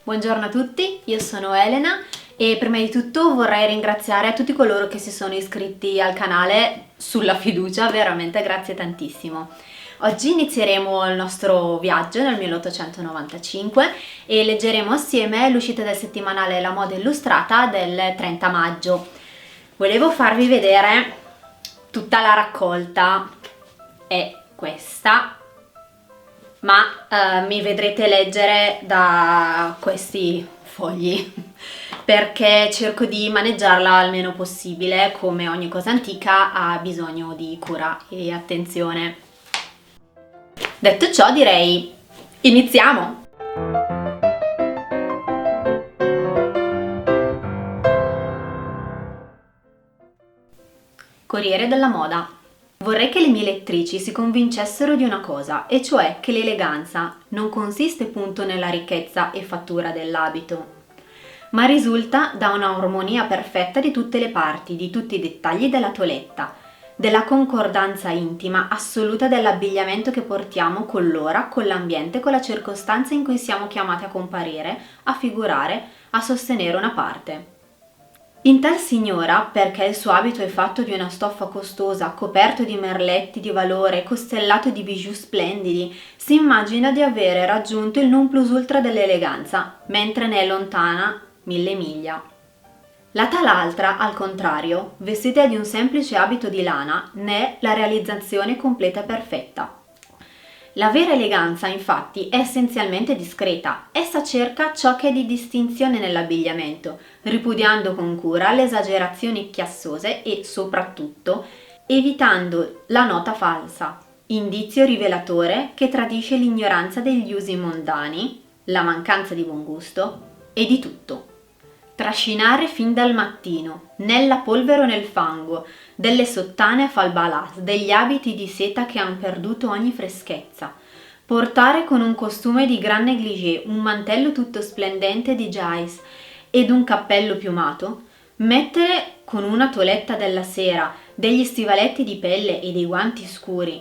Buongiorno a tutti, io sono Elena e prima di tutto vorrei ringraziare tutti coloro che si sono iscritti al canale sulla fiducia, veramente grazie tantissimo. Oggi inizieremo il nostro viaggio nel 1895 e leggeremo assieme l'uscita del settimanale La Moda Illustrata del 30 maggio. Volevo farvi vedere tutta la raccolta, è questa, ma mi vedrete leggere da questi fogli perché cerco di maneggiarla al meno possibile. Come ogni cosa antica ha bisogno di cura e attenzione. Detto ciò, direi iniziamo! Corriere della Moda. Vorrei che le mie lettrici si convincessero di una cosa, e cioè che l'eleganza non consiste appunto nella ricchezza e fattura dell'abito, ma risulta da una armonia perfetta di tutte le parti, di tutti i dettagli della toeletta, della concordanza intima assoluta dell'abbigliamento che portiamo con l'ora, con l'ambiente, con la circostanza in cui siamo chiamati a comparire, a figurare, a sostenere una parte. In tal signora, perché il suo abito è fatto di una stoffa costosa, coperto di merletti di valore, costellato di bijou splendidi, si immagina di avere raggiunto il non plus ultra dell'eleganza, mentre ne è lontana 1000 miglia. La talaltra, al contrario, vestita di un semplice abito di lana, ne è la realizzazione completa e perfetta. La vera eleganza, infatti, è essenzialmente discreta. Essa cerca ciò che è di distinzione nell'abbigliamento, ripudiando con cura le esagerazioni chiassose e, soprattutto, evitando la nota falsa, indizio rivelatore che tradisce l'ignoranza degli usi mondani, la mancanza di buon gusto e di tutto. Trascinare fin dal mattino, nella polvere o nel fango, delle sottane a falbalas, degli abiti di seta che han perduto ogni freschezza, portare con un costume di gran négligé, un mantello tutto splendente di Jais ed un cappello piumato, mettere con una toeletta della sera, degli stivaletti di pelle e dei guanti scuri,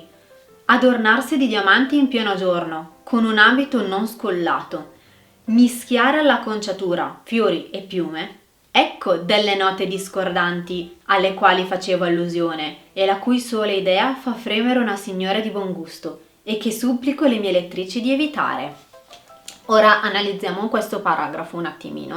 adornarsi di diamanti in pieno giorno, con un abito non scollato, mischiare alla conciatura fiori e piume, ecco delle note discordanti alle quali facevo allusione e la cui sola idea fa fremere una signora di buon gusto e che supplico le mie lettrici di evitare. Ora analizziamo questo paragrafo un attimino.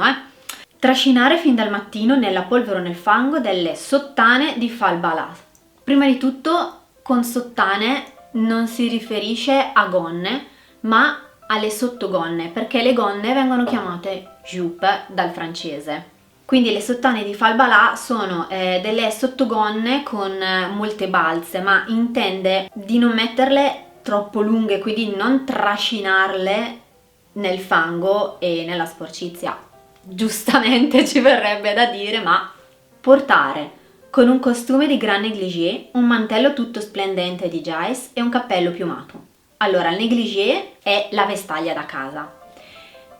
Trascinare fin dal mattino nella polvere o nel fango delle sottane di falbalas. Prima di tutto, con sottane non si riferisce a gonne, ma alle sottogonne, perché le gonne vengono chiamate jupe dal francese. Quindi le sottane di falbalà sono delle sottogonne con molte balze, ma intende di non metterle troppo lunghe, quindi non trascinarle nel fango e nella sporcizia. Giustamente ci verrebbe da dire, ma portare con un costume di gran négligé, un mantello tutto splendente di Jais e un cappello piumato. Allora, il négligé è la vestaglia da casa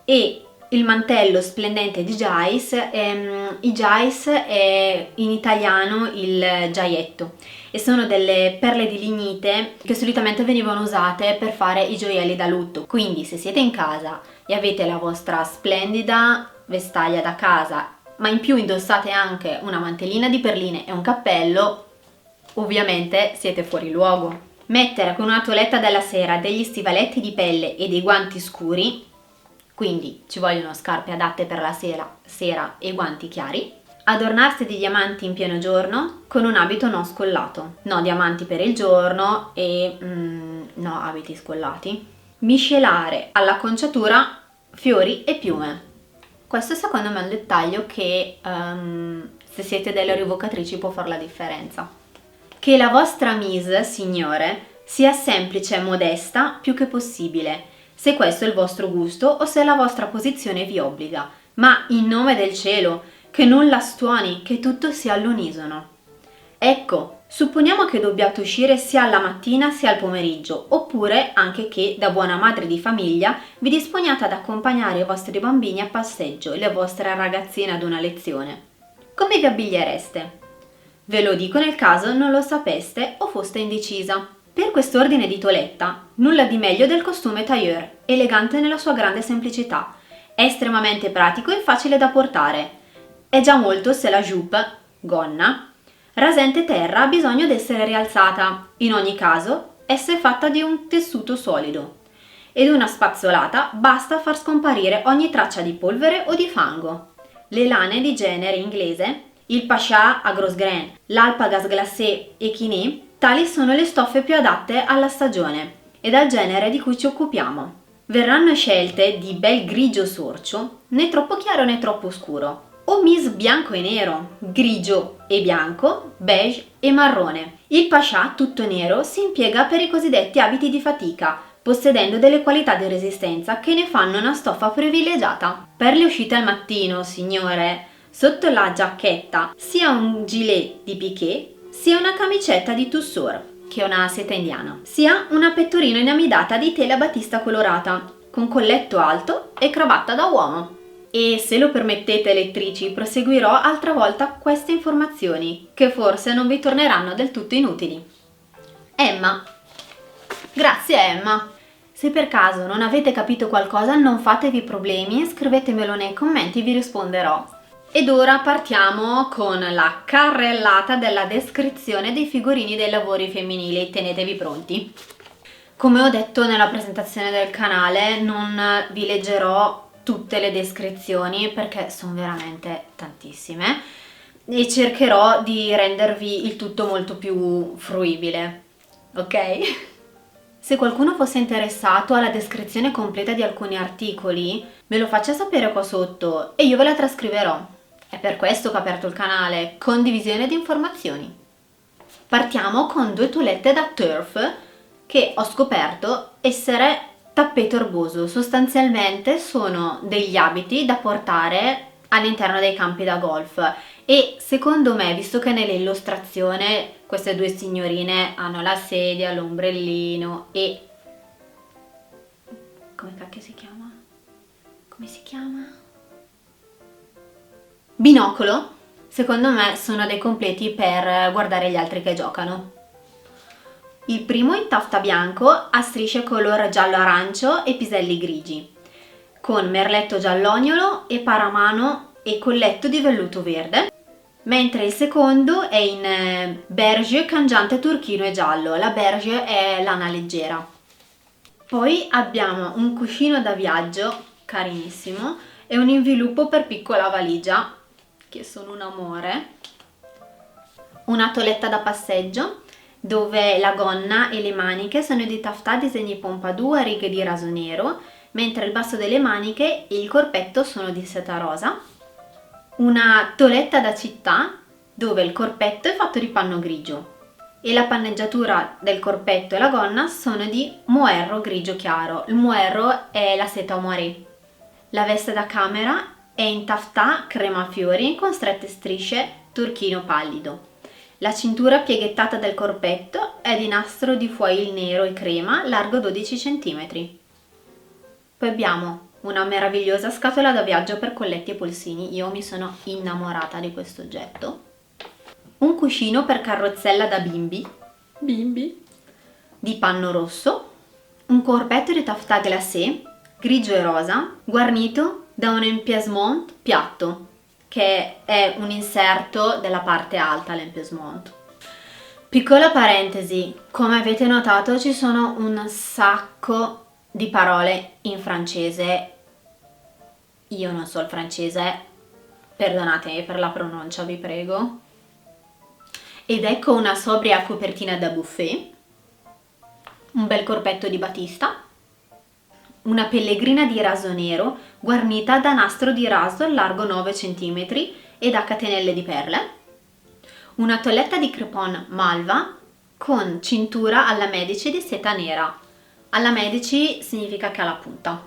e il mantello splendente di Jais, i Jais è in italiano il giaietto e sono delle perle di lignite che solitamente venivano usate per fare i gioielli da lutto. Quindi se siete in casa e avete la vostra splendida vestaglia da casa, ma in più indossate anche una mantellina di perline e un cappello, ovviamente siete fuori luogo. Mettere con una toeletta della sera degli stivaletti di pelle e dei guanti scuri, quindi ci vogliono scarpe adatte per la sera e guanti chiari. Adornarsi di diamanti in pieno giorno con un abito non scollato. No diamanti per il giorno e no abiti scollati. Miscelare alla conciatura fiori e piume. Questo secondo me è un dettaglio che se siete delle rivocatrici può fare la differenza. Che la vostra mise, signore, sia semplice e modesta più che possibile, se questo è il vostro gusto o se la vostra posizione vi obbliga, ma in nome del cielo, che non la stuoni, che tutto sia all'unisono. Ecco, supponiamo che dobbiate uscire sia alla mattina sia al pomeriggio, oppure anche che, da buona madre di famiglia, vi disponiate ad accompagnare i vostri bambini a passeggio e le vostre ragazzine ad una lezione. Come vi abbigliereste? Ve lo dico nel caso non lo sapeste o foste indecisa. Per quest'ordine di toeletta, nulla di meglio del costume tailleur, elegante nella sua grande semplicità, È estremamente pratico e facile da portare. È già molto se la jupe, gonna, rasente terra ha bisogno di essere rialzata. In ogni caso, essa è fatta di un tessuto solido. Ed una spazzolata basta far scomparire ogni traccia di polvere o di fango. Le lane di genere inglese, il Pasha a gros grain, l'Alpagas glacé e Chiné, tali sono le stoffe più adatte alla stagione ed al genere di cui ci occupiamo. Verranno scelte di bel grigio sorcio, né troppo chiaro né troppo scuro, o mise bianco e nero, grigio e bianco, beige e marrone. Il Pasha tutto nero si impiega per i cosiddetti abiti di fatica, possedendo delle qualità di resistenza che ne fanno una stoffa privilegiata. Per le uscite al mattino, signore, sotto la giacchetta sia un gilet di piqué, sia una camicetta di tussore, che è una seta indiana, sia una pettorina inamidata di tela battista colorata, con colletto alto e cravatta da uomo. E se lo permettete, lettrici, proseguirò altra volta queste informazioni, che forse non vi torneranno del tutto inutili. Emma. Grazie Emma. Se per caso non avete capito qualcosa, non fatevi problemi, scrivetemelo nei commenti, vi risponderò. Ed ora partiamo con la carrellata della descrizione dei figurini dei lavori femminili, tenetevi pronti. Come ho detto nella presentazione del canale, non vi leggerò tutte le descrizioni perché sono veramente tantissime e cercherò di rendervi il tutto molto più fruibile, ok? Se qualcuno fosse interessato alla descrizione completa di alcuni articoli, me lo faccia sapere qua sotto e io ve la trascriverò. È per questo che ho aperto il canale, condivisione di informazioni. Partiamo con due toilette da turf che ho scoperto essere tappeto erboso. Sostanzialmente sono degli abiti da portare all'interno dei campi da golf e secondo me, visto che nell'illustrazione queste due signorine hanno la sedia, l'ombrellino e... come cacchio si chiama? Come si chiama? Binocolo, secondo me sono dei completi per guardare gli altri che giocano. Il primo in tafta bianco a strisce color giallo-arancio e piselli grigi, con merletto giallognolo e paramano e colletto di velluto verde, mentre il secondo è in beige cangiante turchino e giallo. La beige è lana leggera. Poi abbiamo un cuscino da viaggio carinissimo e un inviluppo per piccola valigia, che sono un amore, una toeletta da passeggio dove la gonna e le maniche sono di taffetà disegni pompadour a righe di raso nero, mentre il basso delle maniche e il corpetto sono di seta rosa, una toeletta da città dove il corpetto è fatto di panno grigio e la panneggiatura del corpetto e la gonna sono di moerro grigio chiaro. Il moerro è la seta moiré. La veste da camera è in taffetà crema fiori con strette strisce turchino pallido. La cintura pieghettata del corpetto è di nastro di foil nero e crema, largo 12 cm. Poi abbiamo una meravigliosa scatola da viaggio per colletti e polsini. Io mi sono innamorata di questo oggetto. Un cuscino per carrozzella da bimbi di panno rosso. Un corpetto di taffetà glacé grigio e rosa, guarnito da un empièsement piatto, che è un inserto della parte alta, l'empièsement. Piccola parentesi, come avete notato ci sono un sacco di parole in francese. Io non so il francese, perdonatemi per la pronuncia, vi prego. Ed ecco una sobria copertina da buffet, un bel corpetto di batista, una pellegrina di raso nero guarnita da nastro di raso largo 9 cm e da catenelle di perle, una toeletta di crepon malva con cintura alla Medici di seta nera. Alla Medici significa che ha la punta.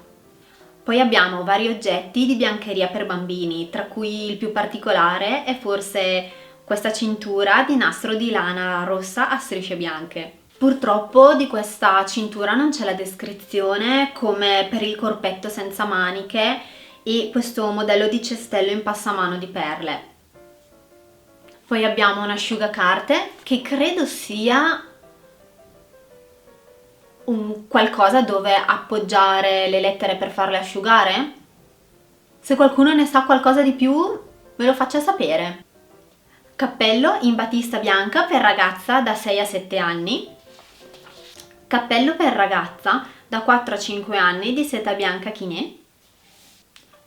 Poi abbiamo vari oggetti di biancheria per bambini, tra cui il più particolare è forse questa cintura di nastro di lana rossa a strisce bianche. Purtroppo di questa cintura non c'è la descrizione come per il corpetto senza maniche e questo modello di cestello in passamano di perle. Poi abbiamo un asciugacarte che credo sia un qualcosa dove appoggiare le lettere per farle asciugare. Se qualcuno ne sa qualcosa di più, me lo faccia sapere. Cappello in batista bianca per ragazza da 6 a 7 anni. Cappello per ragazza da 4 a 5 anni di seta bianca chinè.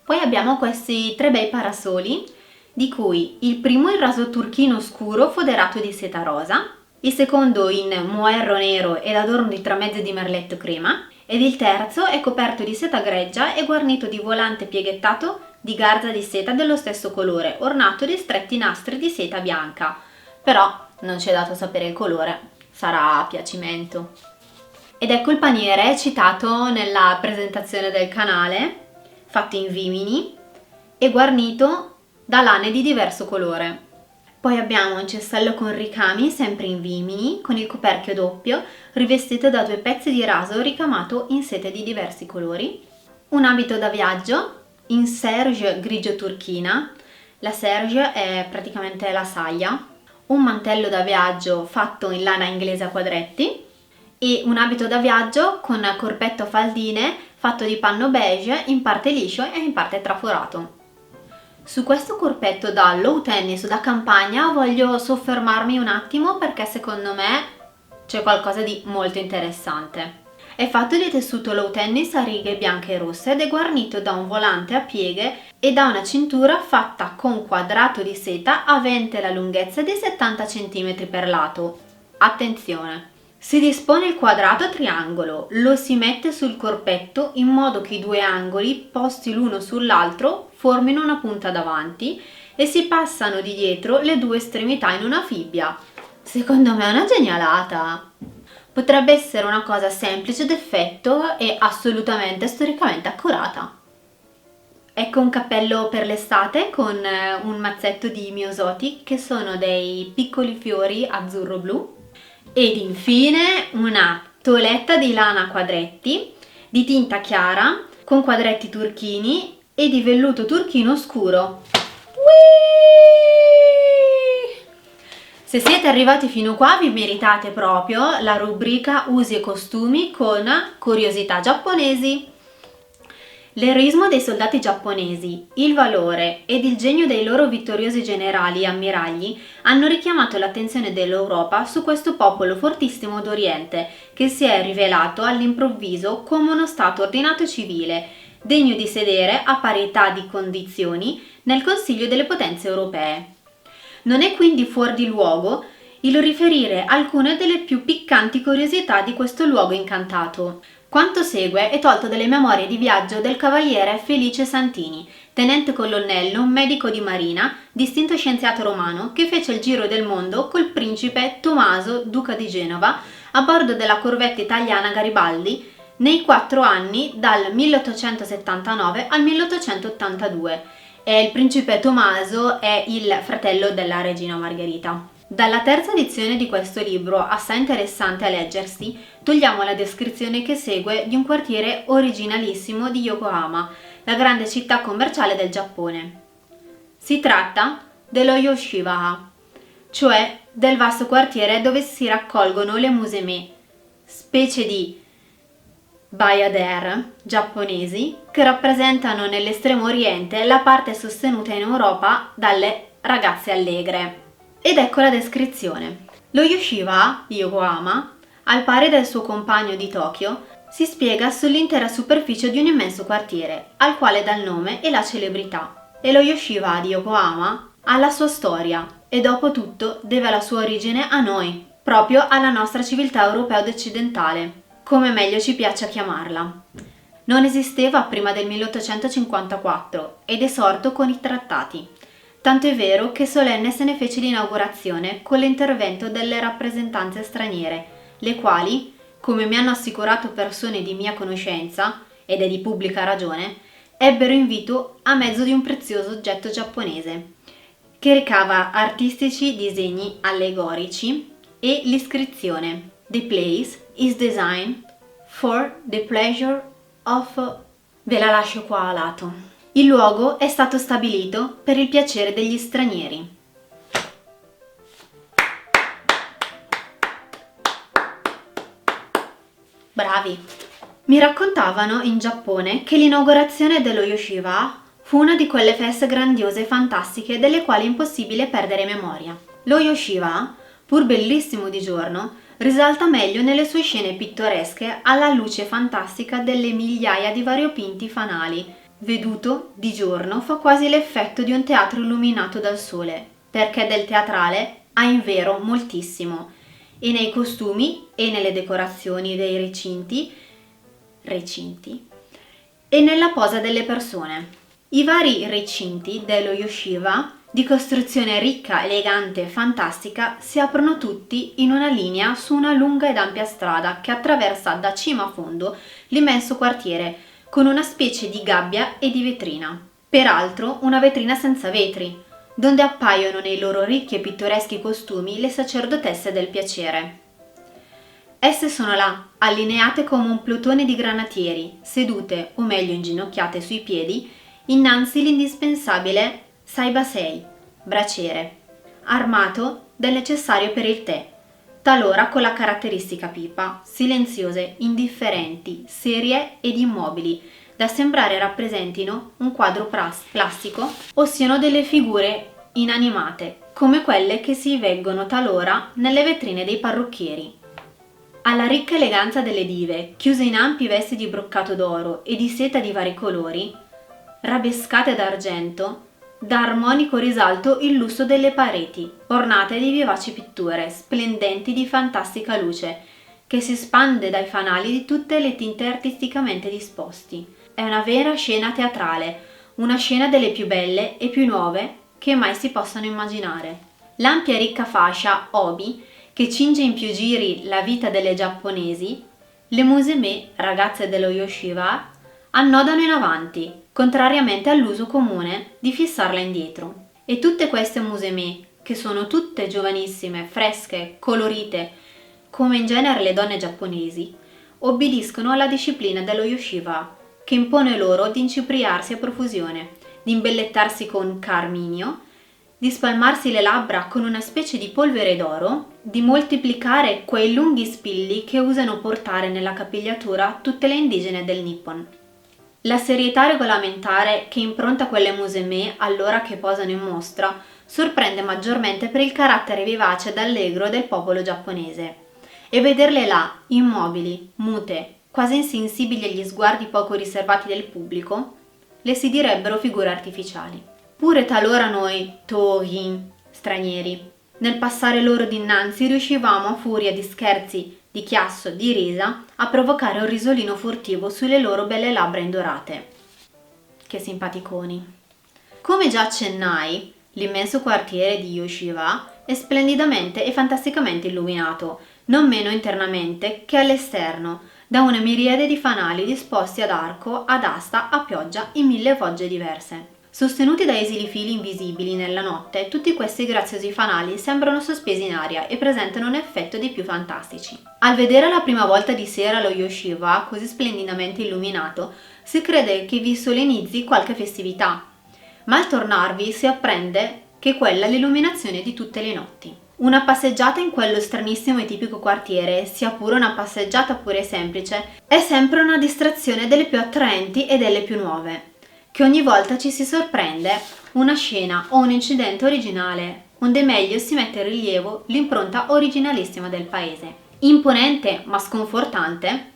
Poi abbiamo questi 3 bei parasoli, di cui il primo in raso turchino scuro foderato di seta rosa, il secondo in moerro nero ed adorno di tramezzo di merletto crema, ed il terzo è coperto di seta greggia e guarnito di volante pieghettato di garza di seta dello stesso colore, ornato di stretti nastri di seta bianca. Però non ci è dato sapere il colore, sarà a piacimento. Ed ecco il paniere citato nella presentazione del canale, fatto in vimini e guarnito da lane di diverso colore. Poi abbiamo un cestello con ricami, sempre in vimini, con il coperchio doppio, rivestito da 2 pezzi di raso ricamato in sete di diversi colori. Un abito da viaggio in serge grigio turchina, la serge è praticamente la saglia, un mantello da viaggio fatto in lana inglese a quadretti e un abito da viaggio con corpetto faldine fatto di panno beige in parte liscio e in parte traforato. Su questo corpetto da low tennis o da campagna voglio soffermarmi un attimo perché secondo me c'è qualcosa di molto interessante. È fatto di tessuto low tennis a righe bianche e rosse ed è guarnito da un volante a pieghe e da una cintura fatta con quadrato di seta avente la lunghezza di 70 cm per lato. Attenzione! Si dispone il quadrato a triangolo, lo si mette sul corpetto in modo che i 2 angoli posti l'uno sull'altro formino una punta davanti e si passano di dietro le 2 estremità in una fibbia. Secondo me è una genialata! Potrebbe essere una cosa semplice d'effetto e assolutamente storicamente accurata. Ecco un cappello per l'estate con un mazzetto di miosoti che sono dei piccoli fiori azzurro-blu. Ed infine una toeletta di lana a quadretti di tinta chiara con quadretti turchini e di velluto turchino scuro. Whee! Se siete arrivati fino qua vi meritate proprio la rubrica usi e costumi con curiosità giapponesi. L'eroismo dei soldati giapponesi, il valore ed il genio dei loro vittoriosi generali e ammiragli hanno richiamato l'attenzione dell'Europa su questo popolo fortissimo d'Oriente che si è rivelato all'improvviso come uno stato ordinato e civile, degno di sedere a parità di condizioni nel Consiglio delle potenze europee. Non è quindi fuor di luogo il riferire alcune delle più piccanti curiosità di questo luogo incantato. Quanto segue è tolto dalle memorie di viaggio del cavaliere Felice Santini, tenente colonnello, medico di marina, distinto scienziato romano che fece il giro del mondo col principe Tommaso, duca di Genova, a bordo della corvetta italiana Garibaldi nei 4 anni dal 1879 al 1882. E il principe Tommaso è il fratello della regina Margherita. Dalla terza edizione di questo libro, assai interessante a leggersi, togliamo la descrizione che segue di un quartiere originalissimo di Yokohama, la grande città commerciale del Giappone. Si tratta dello Yoshibaha, cioè del vasto quartiere dove si raccolgono le museme, specie di bayadère giapponesi che rappresentano nell'estremo oriente la parte sostenuta in Europa dalle ragazze allegre. Ed ecco la descrizione. Lo Yoshiba di Yokohama, al pari del suo compagno di Tokyo, si spiega sull'intera superficie di un immenso quartiere, al quale dà il nome e la celebrità. E lo Yoshiba di Yokohama ha la sua storia e dopo tutto deve la sua origine a noi, proprio alla nostra civiltà europea ed occidentale, come meglio ci piace chiamarla. Non esisteva prima del 1854 ed è sorto con i trattati. Tanto è vero che solenne se ne fece l'inaugurazione con l'intervento delle rappresentanze straniere, le quali, come mi hanno assicurato persone di mia conoscenza, ed è di pubblica ragione, ebbero invito a mezzo di un prezioso oggetto giapponese, che recava artistici disegni allegorici e l'iscrizione "The place is designed for the pleasure of..." Ve la lascio qua a lato. Il luogo è stato stabilito per il piacere degli stranieri. Bravi! Mi raccontavano in Giappone che l'inaugurazione dello Yoshiba Fu una di quelle feste grandiose e fantastiche delle quali è impossibile perdere memoria. Lo yeshiva, pur bellissimo di giorno, risalta meglio nelle sue scene pittoresche alla luce fantastica delle migliaia di variopinti fanali. Veduto di giorno fa quasi l'effetto di un teatro illuminato dal sole, perché del teatrale ha in vero moltissimo, e nei costumi e nelle decorazioni dei recinti, e nella posa delle persone. I vari recinti dello yeshiva, di costruzione ricca, elegante e fantastica, si aprono tutti in una linea su una lunga ed ampia strada che attraversa da cima a fondo l'immenso quartiere, con una specie di gabbia e di vetrina. Peraltro una vetrina senza vetri, donde appaiono nei loro ricchi e pittoreschi costumi le sacerdotesse del piacere. Esse sono là, allineate come un plotone di granatieri, sedute, o meglio inginocchiate sui piedi, innanzi l'indispensabile saibasei, braciere, armato del necessario per il tè, talora con la caratteristica pipa, silenziose, indifferenti, serie ed immobili, da sembrare rappresentino un quadro plastico o siano delle figure inanimate, come quelle che si veggono talora nelle vetrine dei parrucchieri. Alla ricca eleganza delle dive, chiuse in ampi vesti di broccato d'oro e di seta di vari colori, rabescate d'argento, dà armonico risalto il lusso delle pareti, ornate di vivaci pitture, splendenti di fantastica luce, che si spande dai fanali di tutte le tinte artisticamente disposti. È una vera scena teatrale, una scena delle più belle e più nuove che mai si possano immaginare. L'ampia e ricca fascia obi, che cinge in più giri la vita delle giapponesi, le musume, ragazze dello yeshiva, annodano in avanti, contrariamente all'uso comune di fissarla indietro. E tutte queste musume, che sono tutte giovanissime, fresche, colorite, come in genere le donne giapponesi, obbediscono alla disciplina dello yeshiva, che impone loro di incipriarsi a profusione, di imbellettarsi con carminio, di spalmarsi le labbra con una specie di polvere d'oro, di moltiplicare quei lunghi spilli che usano portare nella capigliatura tutte le indigene del Nippon. La serietà regolamentare che impronta quelle musume allora che posano in mostra sorprende maggiormente per il carattere vivace ed allegro del popolo giapponese. E vederle là, immobili, mute, quasi insensibili agli sguardi poco riservati del pubblico, le si direbbero figure artificiali. Pure talora noi, tohin, stranieri, nel passare loro dinanzi riuscivamo a furia di scherzi, di chiasso, di risa, a provocare un risolino furtivo sulle loro belle labbra indorate. Che simpaticoni. Come già accennai, l'immenso quartiere di Yeshiva è splendidamente e fantasticamente illuminato, non meno internamente che all'esterno, da una miriade di fanali disposti ad arco, ad asta, a pioggia in 1000 fogge diverse. Sostenuti da esili fili invisibili nella notte, tutti questi graziosi fanali sembrano sospesi in aria e presentano un effetto dei più fantastici. Al vedere la prima volta di sera lo yeshiva così splendidamente illuminato, si crede che vi solenizzi qualche festività, ma al tornarvi si apprende che quella è l'illuminazione di tutte le notti. Una passeggiata in quello stranissimo e tipico quartiere, sia pure una passeggiata pure semplice, è sempre una distrazione delle più attraenti e delle più nuove, che ogni volta ci si sorprende una scena o un incidente originale, onde meglio si mette in rilievo l'impronta originalissima del paese. Imponente ma sconfortante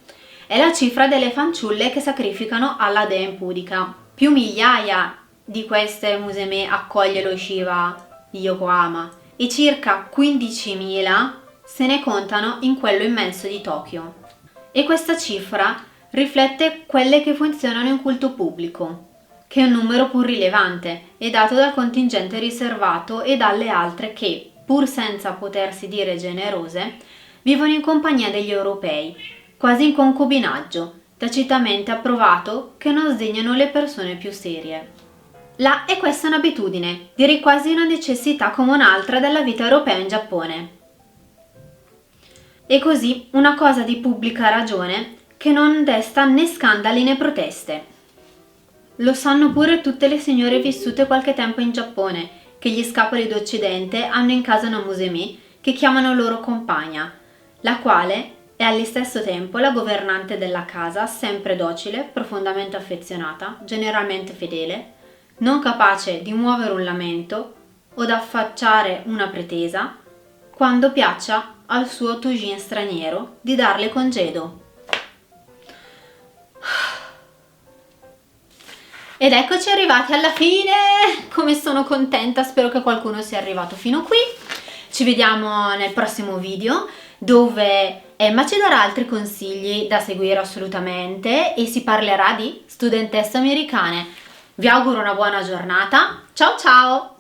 è la cifra delle fanciulle che sacrificano alla dea impudica. Più migliaia di queste musume accoglie lo Shiva di Yokohama e circa 15.000 se ne contano in quello immenso di Tokyo. E questa cifra riflette quelle che funzionano in culto pubblico, che è un numero pur rilevante e dato dal contingente riservato e dalle altre che, pur senza potersi dire generose, vivono in compagnia degli europei, quasi in concubinaggio, tacitamente approvato che non sdegnano le persone più serie. Là è questa un'abitudine, direi quasi una necessità come un'altra della vita europea in Giappone. E così una cosa di pubblica ragione che non desta né scandali né proteste. Lo sanno pure tutte le signore vissute qualche tempo in Giappone, che gli scapoli d'Occidente hanno in casa una musume che chiamano loro compagna, la quale è allo stesso tempo la governante della casa, sempre docile, profondamente affezionata, generalmente fedele, non capace di muovere un lamento o d'affacciare una pretesa, quando piaccia al suo tugin straniero di darle congedo. Ed eccoci arrivati alla fine, come sono contenta, spero che qualcuno sia arrivato fino qui. Ci vediamo nel prossimo video dove Emma ci darà altri consigli da seguire assolutamente e si parlerà di studentesse americane. Vi auguro una buona giornata, ciao ciao!